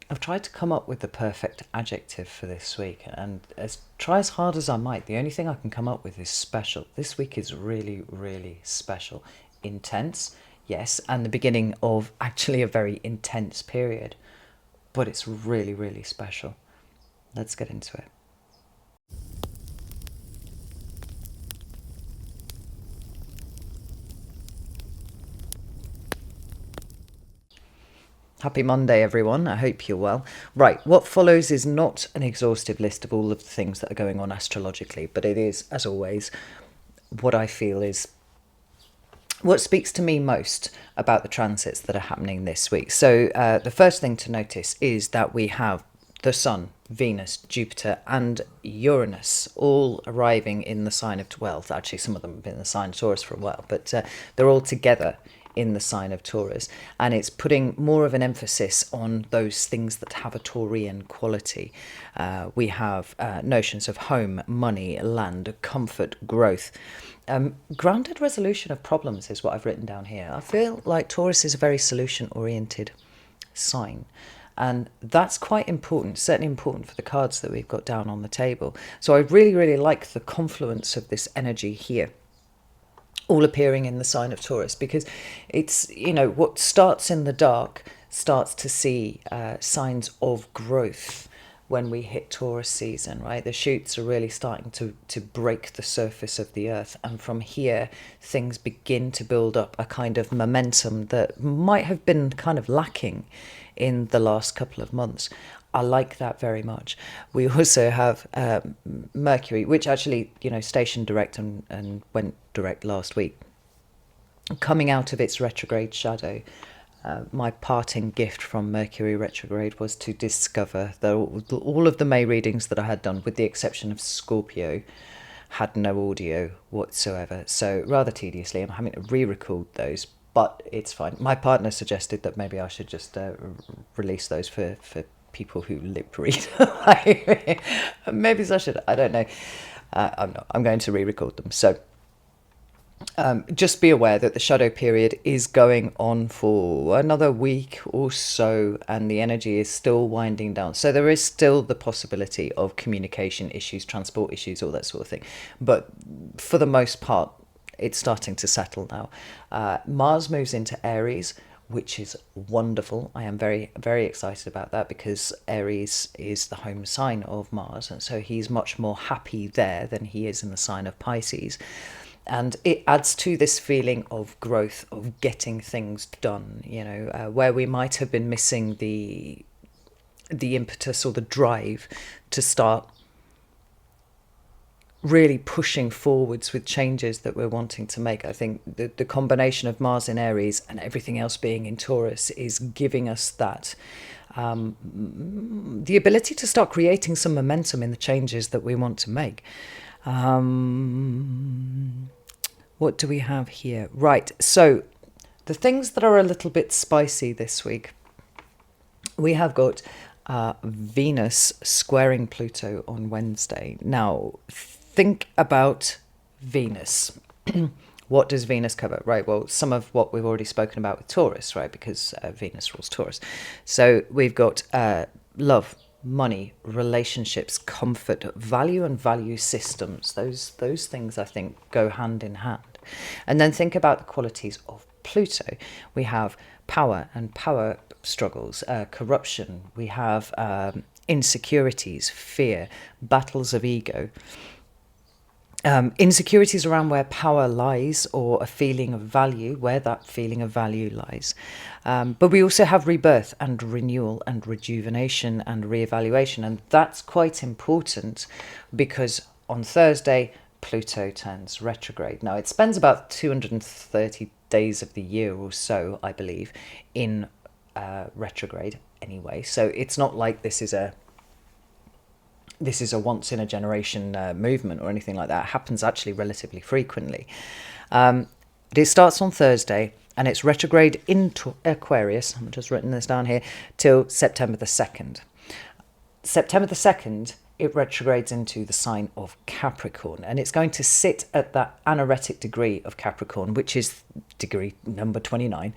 I've tried to come up with the perfect adjective for this week, and try as hard as I might, the only thing I can come up with is special. This week is really, really special. Intense, yes, and the beginning of actually a very intense period, but it's really, really special. Let's get into it. Happy Monday, everyone. I hope you're well. Right, what follows is not an exhaustive list of all of the things that are going on astrologically, but it is, as always, what I feel is what speaks to me most about the transits that are happening this week. So, the first thing to notice is that we have the Sun, Venus, Jupiter, and Uranus all arriving in the sign of, well, actually, some of them have been in the sign of Taurus for a while, but they're all together in the sign of Taurus, and it's putting more of an emphasis on those things that have a Taurian quality. We have notions of home, money, land, comfort, growth. Grounded resolution of problems is what I've written down here. I feel like Taurus is a very solution-oriented sign, and that's quite important, certainly important for the cards that we've got down on the table. So I really, really like the confluence of this energy here, all appearing in the sign of Taurus, because it's, what starts in the dark starts to see signs of growth when we hit Taurus season, right? The shoots are really starting to break the surface of the earth, and from here things begin to build up a kind of momentum that might have been kind of lacking in the last couple of months. I like that very much. We also have Mercury, which actually, stationed direct and went direct last week, coming out of its retrograde shadow. My parting gift from Mercury retrograde was to discover that all of the May readings that I had done, with the exception of Scorpio, had no audio whatsoever. So rather tediously, I'm having to re-record those, but it's fine. My partner suggested that maybe I should just release those for people who lip read. Maybe I should. I don't know. I'm not. I'm going to re-record them. So just be aware that the shadow period is going on for another week or so, and the energy is still winding down. So there is still the possibility of communication issues, transport issues, all that sort of thing. But for the most part, it's starting to settle now. Mars moves into Aries, which is wonderful. I am very, very excited about that, because Aries is the home sign of Mars, and so he's much more happy there than he is in the sign of Pisces. And it adds to this feeling of growth, of getting things done, where we might have been missing the impetus or the drive to start really pushing forwards with changes that we're wanting to make. I think the combination of Mars in Aries and everything else being in Taurus is giving us that the ability to start creating some momentum in the changes that we want to make. What do we have here? Right, so the things that are a little bit spicy this week, we have got Venus squaring Pluto on Wednesday. Now, think about Venus. What does Venus cover? Right, well, some of what we've already spoken about with Taurus, right, because Venus rules Taurus. So we've got love, money, relationships, comfort, value and value systems. Those things, I think, go hand in hand. And then think about the qualities of Pluto. We have power and power struggles, corruption. We have insecurities, fear, battles of ego. Insecurities around where power lies, or a feeling of value, where that feeling of value lies. But we also have rebirth and renewal and rejuvenation and reevaluation. And that's quite important, because on Thursday, Pluto turns retrograde. Now, it spends about 230 days of the year or so, I believe, in retrograde anyway. So it's not like this is a once in a generation movement or anything like that. It happens actually relatively frequently. It starts on Thursday, and it's retrograde into Aquarius. I'm just written this down here, till September the 2nd. September the 2nd, it retrogrades into the sign of Capricorn, and it's going to sit at that anaretic degree of Capricorn, which is degree number 29.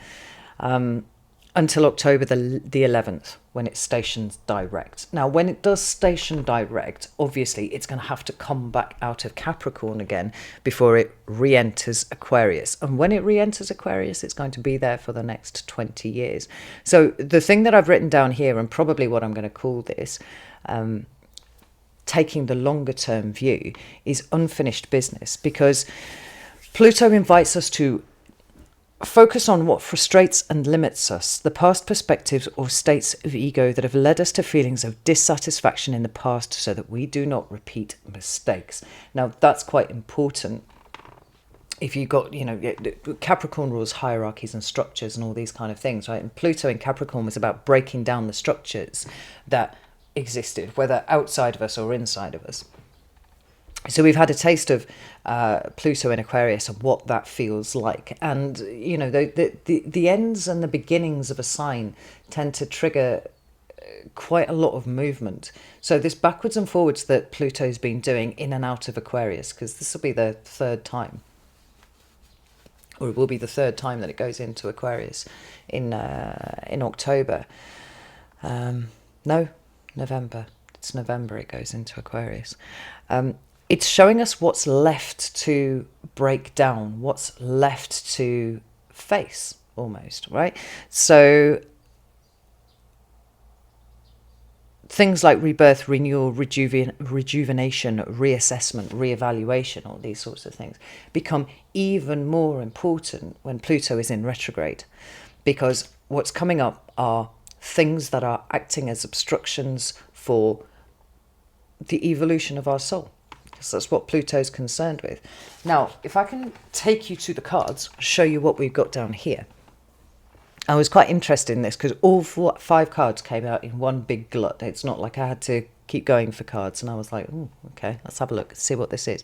until October the 11th, when it stations direct. Now, when it does station direct, obviously it's going to have to come back out of Capricorn again before it re-enters Aquarius. And when it re-enters Aquarius, it's going to be there for the next 20 years. So the thing that I've written down here, and probably what I'm going to call this, taking the longer term view, is unfinished business, because Pluto invites us to focus on what frustrates and limits us, the past perspectives or states of ego that have led us to feelings of dissatisfaction in the past, so that we do not repeat mistakes. Now, that's quite important. If you got, Capricorn rules hierarchies and structures and all these kind of things, right? And Pluto in Capricorn was about breaking down the structures that existed, whether outside of us or inside of us. So we've had a taste of Pluto in Aquarius and what that feels like. And, the ends and the beginnings of a sign tend to trigger quite a lot of movement. So this backwards and forwards that Pluto's been doing in and out of Aquarius, because this will be the third time, or it will be the third time that it goes into Aquarius in October. November. It's November it goes into Aquarius. It's showing us what's left to break down, what's left to face, almost, right? So things like rebirth, renewal, rejuvenation, reassessment, reevaluation, all these sorts of things become even more important when Pluto is in retrograde, because what's coming up are things that are acting as obstructions for the evolution of our soul. Because that's what Pluto's concerned with. Now, if I can take you to the cards, show you what we've got down here. I was quite interested in this because all 5 cards came out in one big glut. It's not like I had to keep going for cards, and I was like, oh, okay, let's have a look, see what this is.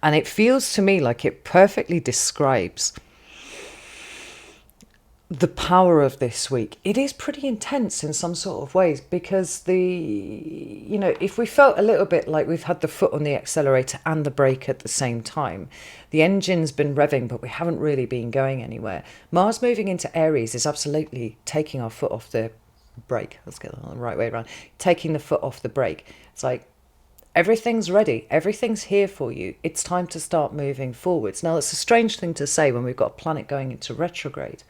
And it feels to me like it perfectly describes the power of this week. It is pretty intense in some sort of ways, because if we felt a little bit like we've had the foot on the accelerator and the brake at the same time, the engine's been revving, but we haven't really been going anywhere. Mars moving into Aries is absolutely taking our foot off the brake. Let's get the right way around. Taking the foot off the brake. It's like, everything's ready. Everything's here for you. It's time to start moving forwards. Now, it's a strange thing to say when we've got a planet going into retrograde,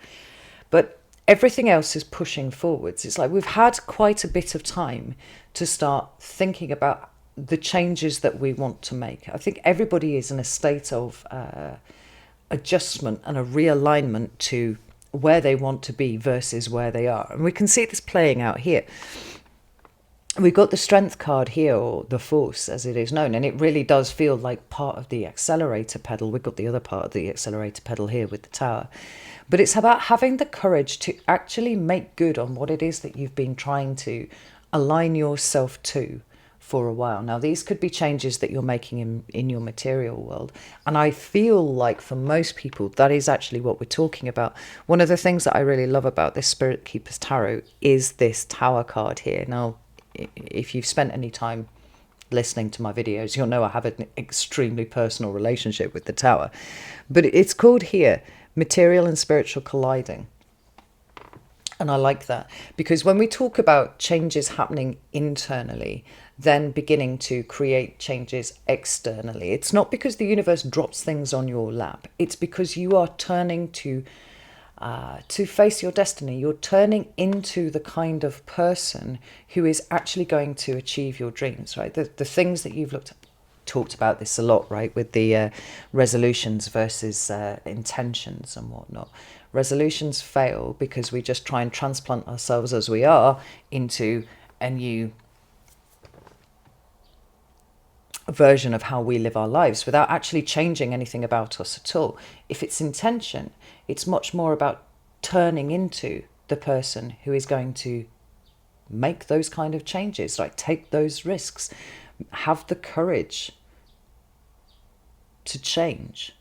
but everything else is pushing forwards. It's like we've had quite a bit of time to start thinking about the changes that we want to make. I think everybody is in a state of adjustment and a realignment to where they want to be versus where they are. And we can see this playing out here. We've got the Strength card here, or the Force as it is known, and it really does feel like part of the accelerator pedal. We've got the other part of the accelerator pedal here with the Tower. But it's about having the courage to actually make good on what it is that you've been trying to align yourself to for a while. Now, these could be changes that you're making in your material world. And I feel like for most people, that is actually what we're talking about. One of the things that I really love about this Spirit Keeper's Tarot is this Tower card here. Now, if you've spent any time listening to my videos, you'll know I have an extremely personal relationship with the Tower. But it's called here material and spiritual colliding. And I like that, because when we talk about changes happening internally, then beginning to create changes externally, it's not because the universe drops things on your lap. It's because you are turning to face your destiny. You're turning into the kind of person who is actually going to achieve your dreams, right? The things that you've talked about this a lot, right, with the resolutions versus intentions and whatnot. Resolutions fail because we just try and transplant ourselves as we are into a new version of how we live our lives without actually changing anything about us at all. If it's intention, it's much more about turning into the person who is going to make those kind of changes, like take those risks, have the courage to change.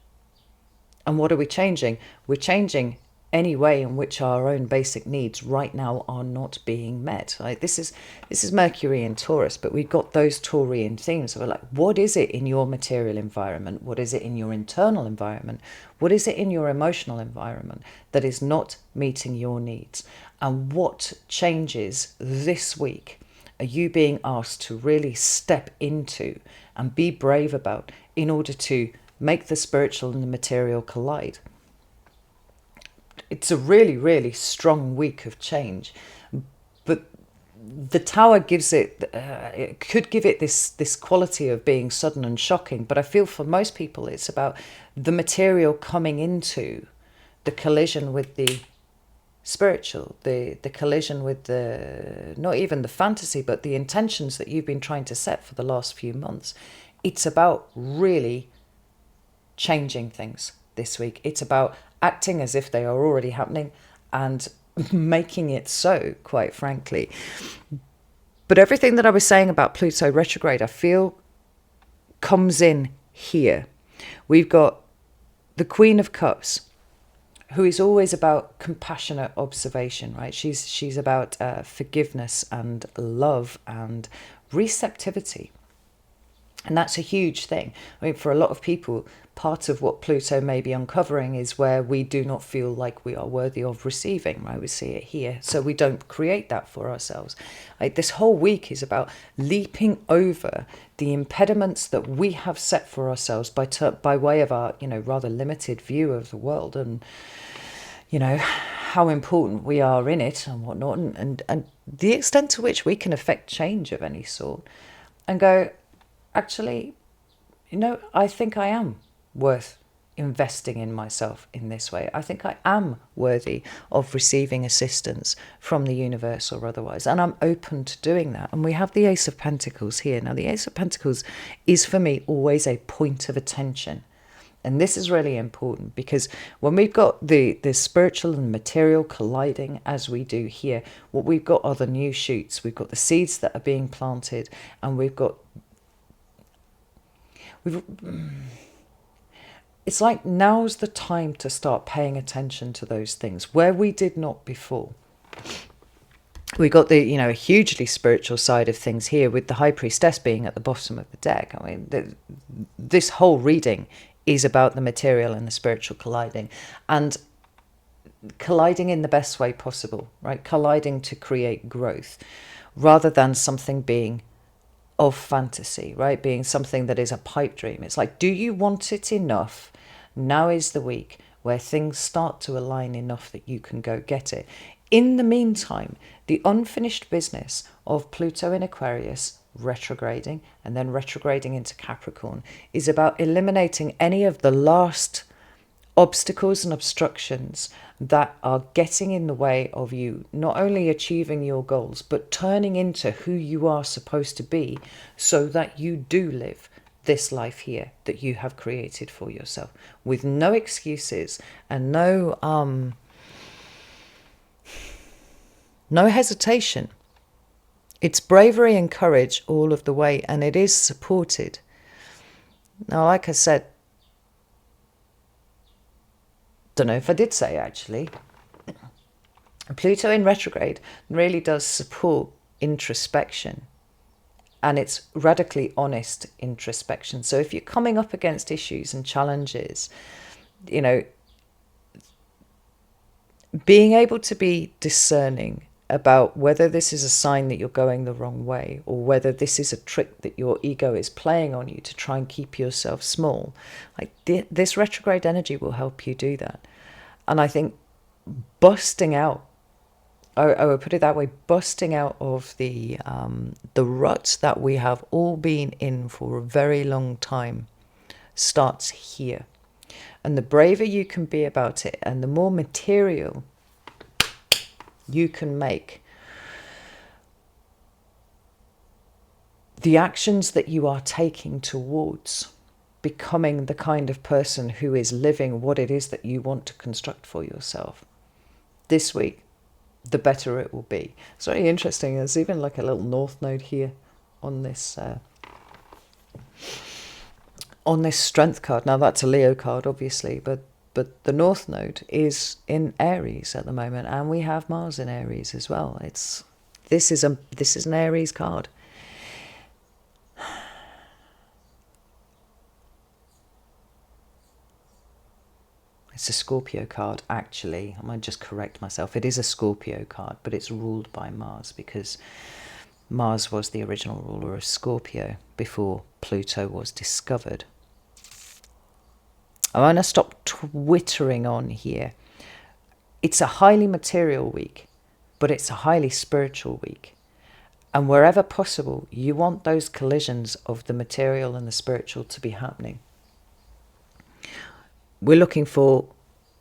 And what are we changing? We're changing any way in which our own basic needs right now are not being met. Like this is Mercury in Taurus, but we've got those Taurian themes. So we're like, what is it in your material environment? What is it in your internal environment? What is it in your emotional environment that is not meeting your needs? And what changes this week are you being asked to really step into and be brave about in order to make the spiritual and the material collide? It's a really, really strong week of change, but the Tower gives it, it could give it this quality of being sudden and shocking. But I feel for most people, it's about the material coming into the collision with the spiritual, the collision with the, not even the fantasy, but the intentions that you've been trying to set for the last few months. It's about really changing things this week. It's about acting as if they are already happening and making it so, quite frankly. But everything that I was saying about Pluto retrograde, I feel comes in here. We've got the Queen of Cups, who is always about compassionate observation, right? She's about forgiveness and love and receptivity. And that's a huge thing. I mean, for a lot of people, part of what Pluto may be uncovering is where we do not feel like we are worthy of receiving, right? We see it here. So we don't create that for ourselves. Like, this whole week is about leaping over the impediments that we have set for ourselves by way of our, rather limited view of the world and, how important we are in it and whatnot, and the extent to which we can affect change of any sort, and go, actually, I think I am worth investing in myself in this way. I think I am worthy of receiving assistance from the universe or otherwise, and I'm open to doing that. And we have the Ace of Pentacles here. Now, the Ace of Pentacles is, for me, always a point of attention. And this is really important, because when we've got the spiritual and material colliding as we do here, what we've got are the new shoots. We've got the seeds that are being planted, and it's like now's the time to start paying attention to those things where we did not before. We got the, a hugely spiritual side of things here, with the High Priestess being at the bottom of the deck. I mean, this whole reading is about the material and the spiritual colliding, and colliding in the best way possible, right? Colliding to create growth, rather than something being of fantasy, right? Being something that is a pipe dream. It's like, do you want it enough? Now is the week where things start to align enough that you can go get it. In the meantime, the unfinished business of Pluto in Aquarius retrograding and then retrograding into Capricorn is about eliminating any of the last obstacles and obstructions that are getting in the way of you not only achieving your goals, but turning into who you are supposed to be, so that you do live this life here that you have created for yourself, with no excuses and no hesitation. It's bravery and courage all of the way, and it is supported. Now, like I said, don't know if I did say, actually, Pluto in retrograde really does support introspection, and it's radically honest introspection. So if you're coming up against issues and challenges, being able to be discerning about whether this is a sign that you're going the wrong way, or whether this is a trick that your ego is playing on you to try and keep yourself small. Like, this retrograde energy will help you do that. And I think busting out, I would put it that way, busting out of the rut that we have all been in for a very long time starts here. And the braver you can be about it, and the more material you can make, the actions that you are taking towards becoming the kind of person who is living what it is that you want to construct for yourself this week, the better it will be. It's very interesting. There's even like a little north node here on this strength card. Now, that's a Leo card, obviously, but But the North Node is in Aries at the moment, and we have Mars in Aries as well. This is an Aries card. It's a Scorpio card, actually. I might just correct myself. It is a Scorpio card, but it's ruled by Mars because Mars was the original ruler of Scorpio before Pluto was discovered. I'm going to stop twittering on here. It's a highly material week, but it's a highly spiritual week. And wherever possible, you want those collisions of the material and the spiritual to be happening. We're looking for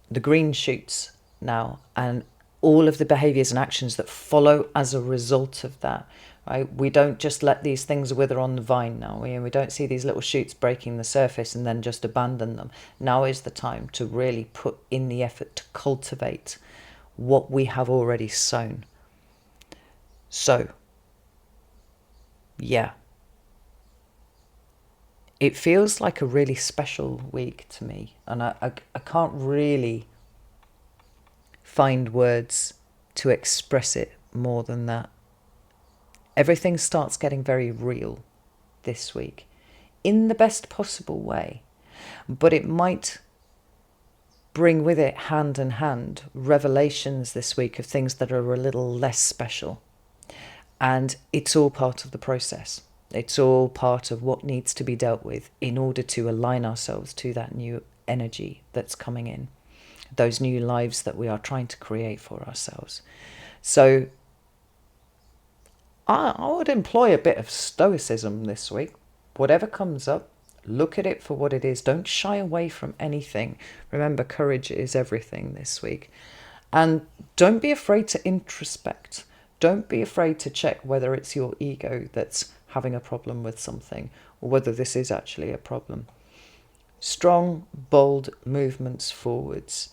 the green shoots now and all of the behaviours and actions that follow as a result of that. Right? We don't just let these things wither on the vine now. We don't see these little shoots breaking the surface and then just abandon them. Now is the time to really put in the effort to cultivate what we have already sown. So, yeah. It feels like a really special week to me, and I can't really find words to express it more than that. Everything starts getting very real this week, in the best possible way, but it might bring with it hand in hand revelations this week of things that are a little less special, and it's all part of the process. It's all part of what needs to be dealt with in order to align ourselves to that new energy that's coming in, those new lives that we are trying to create for ourselves. So I would employ a bit of stoicism this week. Whatever comes up, look at it for what it is. Don't shy away from anything. Remember, courage is everything this week. And don't be afraid to introspect. Don't be afraid to check whether it's your ego that's having a problem with something or whether this is actually a problem. Strong, bold movements forwards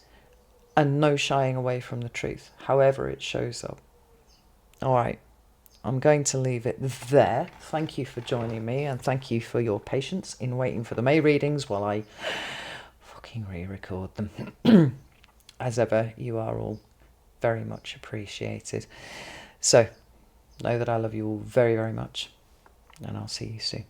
and no shying away from the truth, however it shows up. All right, I'm going to leave it there. Thank you for joining me and thank you for your patience in waiting for the May readings while I fucking re-record them. As ever, you are all very much appreciated. So, know that I love you all very, very much. And I'll see you soon.